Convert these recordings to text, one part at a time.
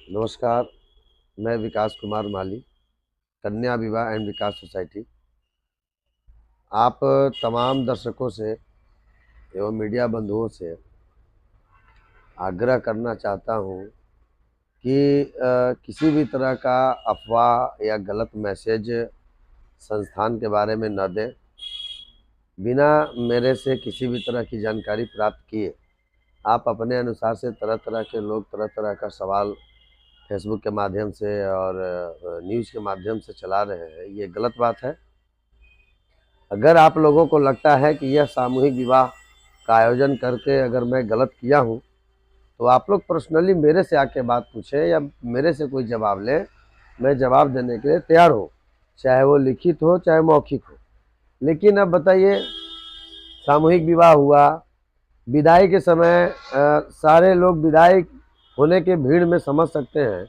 नमस्कार, मैं विकास कुमार माली, कन्या विवाह एंड विकास सोसाइटी। आप तमाम दर्शकों से एवं मीडिया बंधुओं से आग्रह करना चाहता हूँ कि किसी भी तरह का अफ़वाह या गलत मैसेज संस्थान के बारे में न दें। बिना मेरे से किसी भी तरह की जानकारी प्राप्त किए आप अपने अनुसार से तरह तरह के लोग तरह तरह का सवाल फेसबुक के माध्यम से और न्यूज़ के माध्यम से चला रहे हैं, ये गलत बात है। अगर आप लोगों को लगता है कि यह सामूहिक विवाह का आयोजन करके अगर मैं गलत किया हूँ, तो आप लोग पर्सनली मेरे से आके बात पूछें या मेरे से कोई जवाब लें। मैं जवाब देने के लिए तैयार हूँ, चाहे वो लिखित हो चाहे मौखिक हो। लेकिन अब बताइए, सामूहिक विवाह हुआ, विदाई के समय सारे लोग विदाई होने के भीड़ में समझ सकते हैं।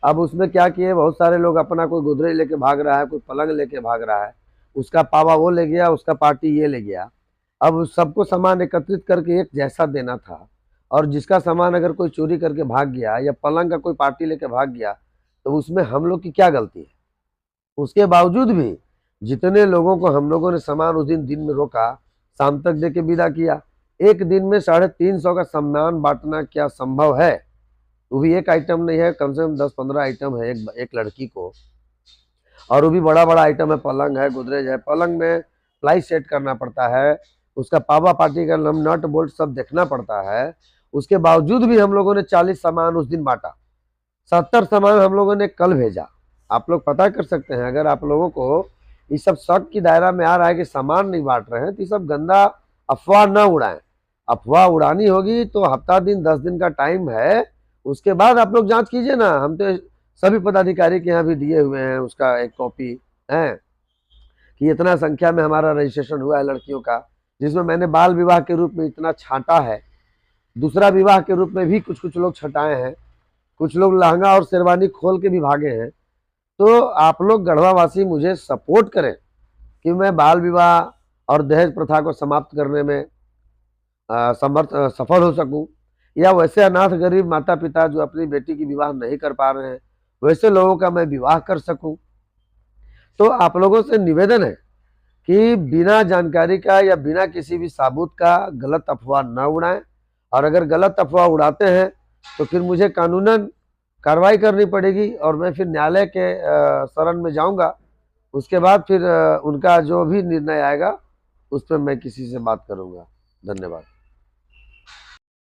अब उसमें क्या किए, बहुत सारे लोग अपना कोई गोदरेज लेके भाग रहा है, कोई पलंग लेके भाग रहा है, उसका पावा वो ले गया, उसका पार्टी ये ले गया। अब सबको सामान एकत्रित करके एक जैसा देना था, और जिसका सामान अगर कोई चोरी करके भाग गया या पलंग का कोई पार्टी लेके भाग गया, तो उसमें हम लोग की क्या गलती है? उसके बावजूद भी जितने लोगों को हम लोगों ने सामान उस दिन में रोका, शाम तक दे के विदा किया। एक दिन में 350 का सामान बांटना क्या संभव है? वो भी एक आइटम नहीं है, कम से कम 10-15 आइटम है एक लड़की को, और वो भी बड़ा बड़ा आइटम है, पलंग है, गोदरेज है। पलंग में प्लाई सेट करना पड़ता है, उसका पावा पार्टी का नट बोल्ट सब देखना पड़ता है। उसके बावजूद भी हम लोगों ने 40 सामान उस दिन बांटा, 70 सामान हम लोगों ने कल भेजा। आप लोग पता कर सकते हैं। अगर आप लोगों को इस सब शक की दायरा में आ रहा है कि सामान नहीं बांट रहे हैं, तो ये सब गंदा अफवाह न उड़ाएं। अफवाह उड़ानी होगी तो हफ्ता दिन 10 दिन का टाइम है, उसके बाद आप लोग जांच कीजिए ना। हम तो सभी पदाधिकारी के यहाँ भी दिए हुए हैं उसका एक कॉपी है कि इतना संख्या में हमारा रजिस्ट्रेशन हुआ है लड़कियों का, जिसमें मैंने बाल विवाह के रूप में इतना छांटा है, दूसरा विवाह के रूप में भी कुछ कुछ लोग छटाए हैं, कुछ लोग लहंगा और शेरवानी खोल के भी भागे हैं। तो आप लोग गढ़वावासी मुझे सपोर्ट करें कि मैं बाल विवाह और दहेज प्रथा को समाप्त करने में सफल हो सकूं, या वैसे अनाथ गरीब माता पिता जो अपनी बेटी की विवाह नहीं कर पा रहे हैं, वैसे लोगों का मैं विवाह कर सकूं। तो आप लोगों से निवेदन है कि बिना जानकारी का या बिना किसी भी सबूत का गलत अफवाह न उड़ाएं, और अगर गलत अफवाह उड़ाते हैं तो फिर मुझे कानूनन कार्रवाई करनी पड़ेगी, और मैं फिर न्यायालय के शरण में जाऊंगा। उसके बाद फिर उनका जो भी निर्णय आएगा उस पर मैं किसी से बात करूंगा। धन्यवाद।